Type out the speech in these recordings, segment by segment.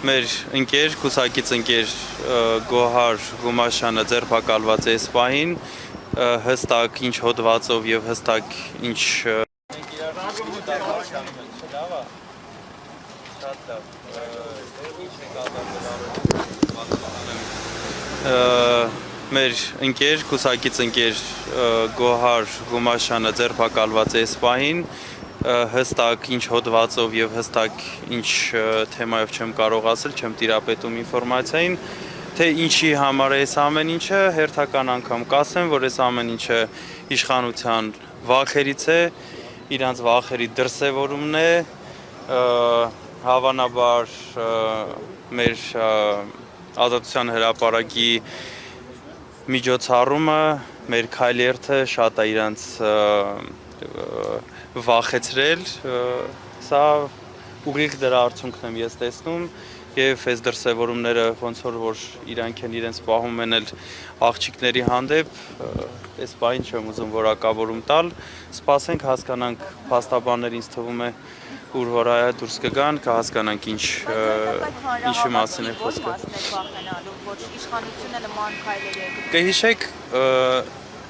Մեր ընկեր, կուսակից ընկեր Գոհար Գումաշյանը ձերբակալված է այս պահին, հստակ ինչ հոդվածով եւ հստակ ինչ մեր ընկեր, կուսակից ընկեր Գոհար Գումաշյանը ձերբակալված է այս պահին, հստակ ինչ հոդվածով եւ հստակ ինչ թեմայով չեմ կարող ասել, չեմ տիրապետում ինֆորմացիային, թե ինչի համար է այս ամեն ինչը, հերթական անգամ կասեմ, որ այս ամեն ինչը իշխանության վախերից է, իրանց վախերի դրսևորումն է, հավանաբար մեր Ազատության հրապարակի միջոցառումը, մեր քայլերթը շատ է իրանց վախեցրել, սա ուղիղ դրա արդյունքն եմ ես տեսնում եւ այս դրսևորումները ոնց որ իրանք են իրենց պահում են աղջիկների հանդեպ, այս բան չեմ ուզում որակավորում տալ, սպասենք հասկանանք փաստաբաններ ինձ թվում է ուր որ այա դուրս կգան, կհասկանանք ինչի մասին է խոսքը։ Կհիշեք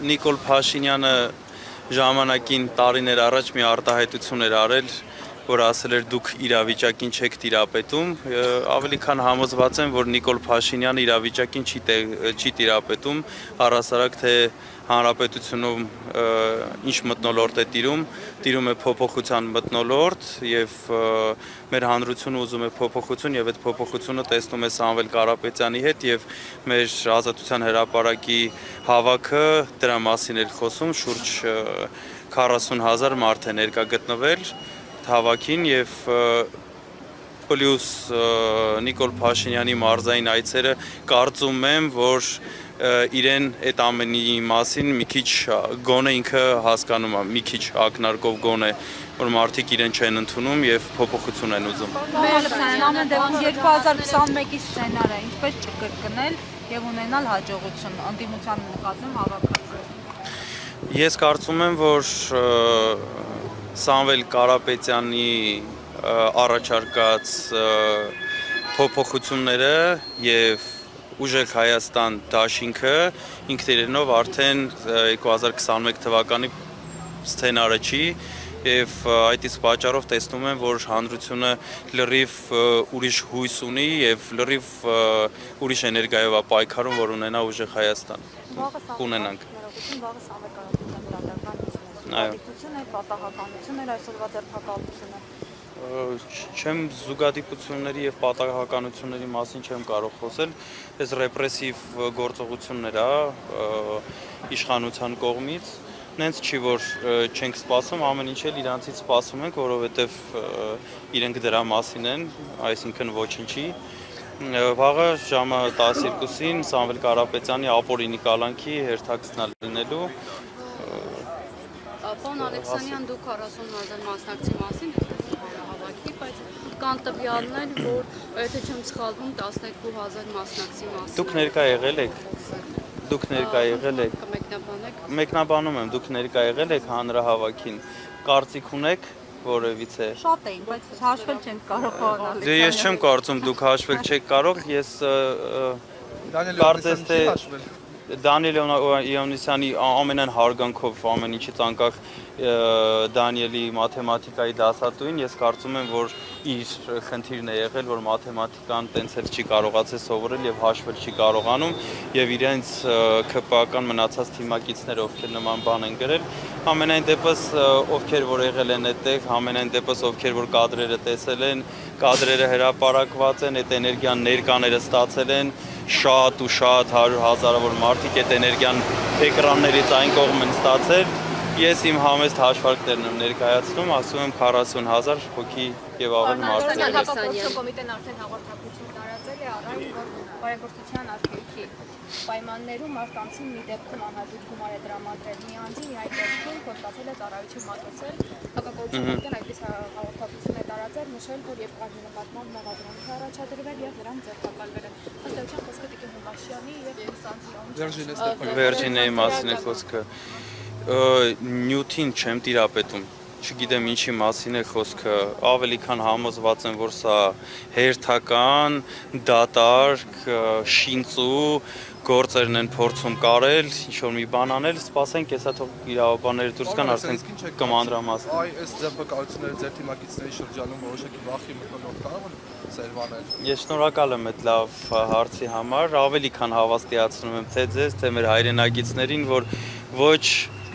Նիկոլ Փաշինյանը ժամանակին տարիներ առաջ մի արտահայտություն էր արել, որ ասել էր դուք իրավիճակին չեք տիրապետում, ավելի քան համոզված եմ, որ Նիկոլ Փաշինյանը իրավիճակին չի տիրապետում, առհասարակ թե հանրապետությունում ինչ մթնոլորտ է տիրում է փոփոխության մթնոլորտ եւ մեր հանրությունը ուզում է փոփոխություն եւ այդ փոփոխությունը տեսնում է Սամվել Կարապետյանի հետ եւ մեր Ազատության հրապարակի հավաքը դրա մասին էր խոսում, շուրջ 40,000 մարդ է ներկա գտնվել հավաքին եւ պլյուս Նիկոլ Փաշինյանի մարզային այցերը կարծում եմ, որ իրեն այդ ամենի մասին մի քիչ գոնե ինքը հասկանում է, մի քիչ ակնարկով գոնե, որ մարդիկ իրեն չեն ընդունում եւ փոփոխություն են ուզում։ Ամեն դեպքում 2021-ի սցենարը ինչպես չկրկնել եւ ունենալ հաջողություն անդիմության նկատմամբ հավաքածու։ Ես կարծում եմ, որ Սամվել Կարապետյանի առաջարկած փոփոխությունները եւ Ուժեղ Հայաստան դաշինքը ինքնիրենով արդեն 2021 թվականի սցենարը չի եւ այդ իսկ պատճառով տեսնում եմ, որ հանրությունը լրիվ ուրիշ հույս ունի եւ լրիվ ուրիշ էներգիայով է պայքարում, որ ունենա Ուժեղ Հայաստան։ Կունենանք։ Չեմ զուգադիպությունների եւ պատահականությունների մասին չեմ կարող խոսել, այս ռեպրեսիվ գործողություններ է իշխանության կողմից, նենց չի որ չենք սպասում, ամեն ինչ էլ իրանցից սպասում ենք, որովհետեւ իրենք դրա մասին են, այսինքն ոչինչի։ Վաղը ժամը 12-ին Սամվել Կարապետյանի ապօրինի կալանքի հերթակցնալ լինելու։ Պարոն Ալեքսանյան, դուք 40,000 մասնակցի մասին հավաքի, բայց կան տվյալներ, որ եթե չեմ սխալվում 12,000 մասնակցի մասին։ Դուք ներկա եղել եք։ Դուք ներկա եղել եք։ Կմեկնաբանեք։ Մեկնաբանում եմ, դուք ներկա եղել եք հանրահավաքին։ Կարծիք ունեք որևիցե։ Շատ էին, բայց հաշվել չենք կարող պարոն։ Դե ես չեմ կարծում դուք հաշվել չեք կարող, ես կարծես թե Դանիել Իոնիսյանի ամենայն հարգանքով ամեն ինչից անկախ Դանիելի մաթեմատիկայի դասատուին ես կարծում եմ, որ իր խնդիրն է եղել, որ մաթեմատիկան տենց էլ չի կարողացել սովորել եւ հաշվել չի կարողանում եւ իրենց ԿՊԱ-կան մնացած թիմակիցները ովքեր նման բան են գրել, ամենայն դեպս ովքեր որ եղել են այդտեղ, ամենայն դեպս ովքեր որ կադրերը տեսել են, կադրերը հրապարակված են, այդ էներգիան ներկաները ստացել են շատ ու շատ 100,000-ավոր մարդիկ այդ էներգիան էկրաններից այն կողմ են ստացել։ Ես իմ համեստ հաշվարկներն եմ ներկայացնում, ասում եմ 40,000 հոգի եւ ավել մարդիկ։ Կոմիտեն արդեն հաղորդակցություն տարածել է առայժմ, որ բարեգործության արգելքի պայմաններում մարդկանցին մի դեպքում անհատուց գումար է տրամադրել մի անձին, մի այդ դեպքում կոստացել է ծառայություն մատուցել, հակակոռուպցիոն կոմիտեն այդպես հաղորդակցություն է տարածել, նշել, որ երբ կազմի նկատմամբ մեղադրանք է առաջադրվել եւ նրան ձերբակալվել է։ Ըստ էության խոսքը Տիկին Հուլաշյանի եւ Սանցի Վերջինների մասին է խոսքը։ Նյութին չեմ տիրապետում, չգիտեմ ինչի մասին է խոսքը, ավելի քան համոզված եմ, որ սա հերթական, դատարկ, շինծու գործերն են փորձում կարել, ինչ-որ մի բան անել, սպասենք, հեսա թող իրավաբանները դուրս գան, արդեն կմանրամասն։ Այս ձերբակալությունները ձեր թիմակիցների շրջանում որոշակի վախի մթնոլորտ կարող են սերմանել։ Ես շնորհակալ եմ այդ լավ հարցի համար, ավելի քան հավաստիացնում եմ թե ձեզ, թե մեր հայրենակիցներին, որ ոչ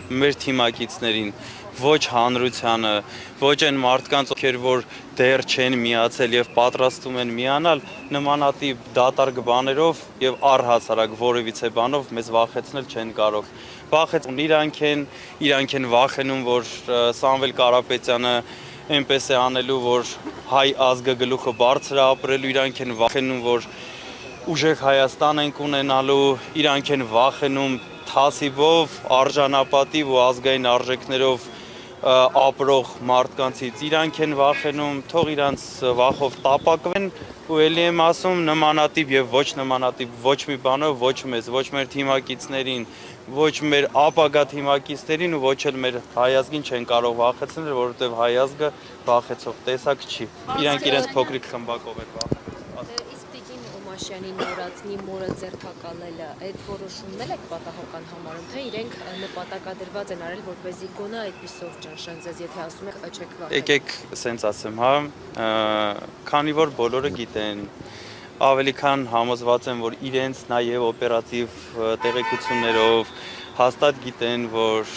մեր թիմակիցներին, ոչ հանրությանը, ոչ այն մարդկանց, ովքեր որ դեռ չեն միացել եւ պատրաստում են միանալ, նմանատիպ դատարկ բաներով եւ առհասարակ որևիցե բանով մեզ վախեցնել չեն կարող։ Իրանք են վախենում, որ Սամվել Կարապետյանը այնպես է անելու, որ հայ ազգը գլուխը բարձր է ապրելու, իրանք են վախենում, որ ուժեղ Հայաստան ենք ունենալու, իրանք են վախենում թասիբով, արժանապատիվ ու ազգային արժեքներով ապրող մարդկանցից, իրանք են վախենում, թող իրանց վախով տապակվեն ու ելի եմ ասում նմանատիպ եւ ոչ նմանատիպ ոչ մի բանով, ոչ մեզ, ոչ մեր թիմակիցներին, ոչ մեր ապագա թիմակիցներին ու ոչ էլ մեր հայ ազգին չեն կարող վախեցնել, որովհետեւ հայ ազգը վախեցող տեսակ չի։ Իրանք իրենց փոքրիկ խմբակով են վախեցնում։ Մաշյանի նորածնի մորը ձերբակալելը, այդ որոշումն էլ եք պատահական համարում, թե իրենք նպատակադրված են արել, որպեսզի գոնե այդպիսով ճնշեն ձեզ, եթե ասում եք չեք վախենում։ Եկեք սենց ասեմ, հա, քանի որ բոլորը գիտեն, ավելի քան համոզված եմ, որ իրենց նաև օպերատիվ տեղեկություններով հաստատ գիտեն, որ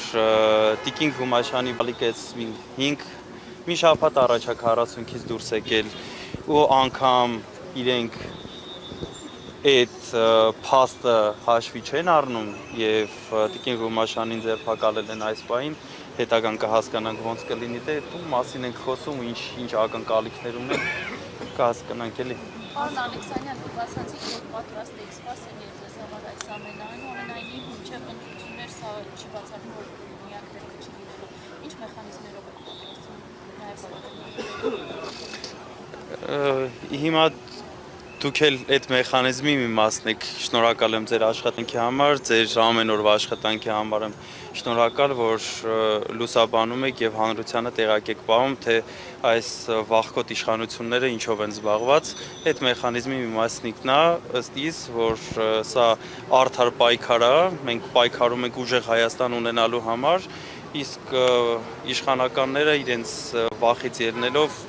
Տիկին Գումաշյանի բալիկեց մի շաբաթ առաջ 40-ից դուրս եկել ու անգամ իրենք այդ փաստը հաշվի չեն առնում եւ Տիկին Գումաշյանին ձերբակալել են այս պահին, հետագան կհասկանանք ոնց կլինի, դե ու մասին ենք խոսում, ինչ ակնկալիքներ ունեն, կհասկանանք էլի։ Պարոն Ալեքսանյան, դուք ասացիք, որ պատրաստ եք սպասել եւ ձեզ համար այս ամենը այնուամենայնիվ մինչեւ ընտրություններ սա չի բացառում, որ միակ դեպքը չի լինելու։ Ինչ մեխանիզմներով եք պատրաստվում նաեւ Հիմա դուք էլ այդ մեխանիզմի մի մասն եք, շնորհակալ եմ ձեր աշխատանքի համար, ձեր ամեն օրվա աշխատանքի համար եմ շնորհակալ, որ լուսաբանում եք եւ հանրությանը տեղակ եք պահում, թե այս վախկոտ իշխանությունները ինչով են զբաղված, այդ մեխանիզմի մի մասնիկն է, ըստ իս, որ սա արդար պայքար է, մենք պայքարում ենք ուժեղ Հայաստան ունենալու համար, իսկ իշխանականները իրենց վախից ելնելով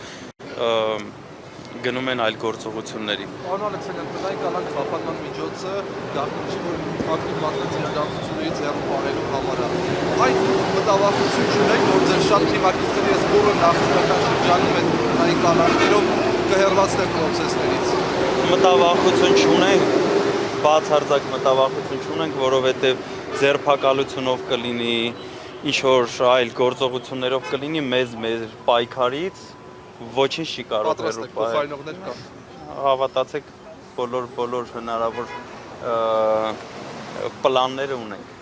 գնում են այլ գործողությունների։ Պարոն Ալեքսանյան, տնային կանանք խափանման միջոցը գաղտնիքի, որ ակտիվ մատնացի իրավունքներից հեռու պարելու համար է։ Այդ մտավախություն չունեք, որ ձեր շատ թիմակիցների այս բոլոր նախնական շրջանում են տնային կանանքներով կհեռացնեն պրոցեսներից։ Մտավախություն չունենք, բացարձակ մտավախություն չունենք, որովհետև ձերբակալությունով կլինի, ինչ-որ այլ գործողություններով կլինի մեզ մեր պայքարից ոչինչ չի կարող հեռու փոխարինողներ կան։ Հավատացեք, բոլոր հնարավոր պլանները ունենք։